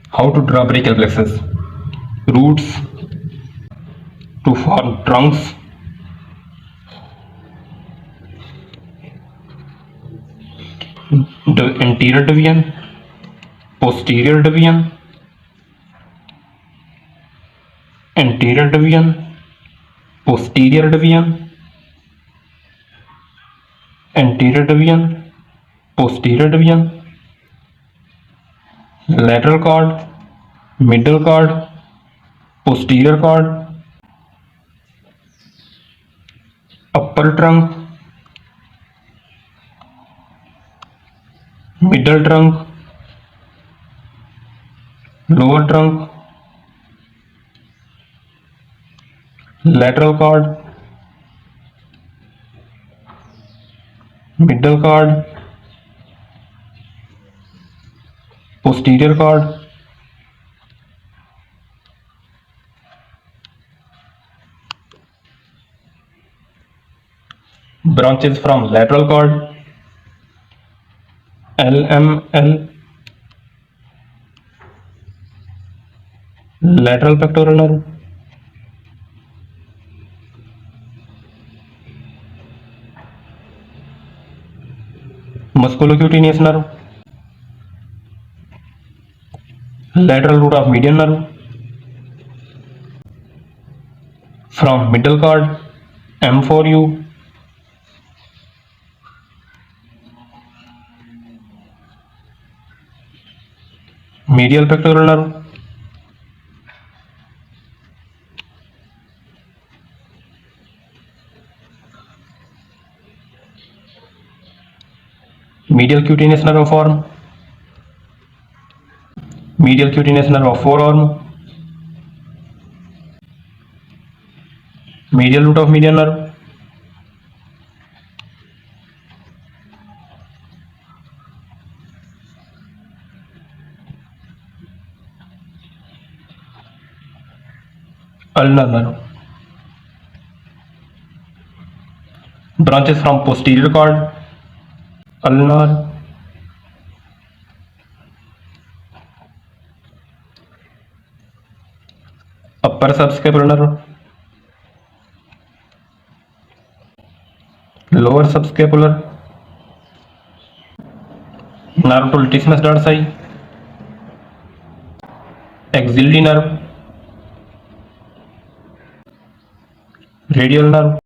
How to draw brachial plexus? Roots to form trunks. The anterior division, posterior division, anterior division, posterior division, anterior division, posterior division, lateral cord, middle cord, posterior cord, upper trunk, middle trunk, lower trunk, lateral cord, middle cord, posterior cord, branches from lateral cord, LML, lateral pectoral nerve, musculocutaneous nerve, lateral root of median nerve, from middle cord, M4U, medial pectoral nerve, medial cutaneous nerve form, medial cutaneous nerve of forearm, medial root of median nerve, ulnar nerve, branches from posterior cord, ulnar, upper subscapular nerve, lower subscapular, nerve to latissimus dorsi, axillary nerve, radial nerve,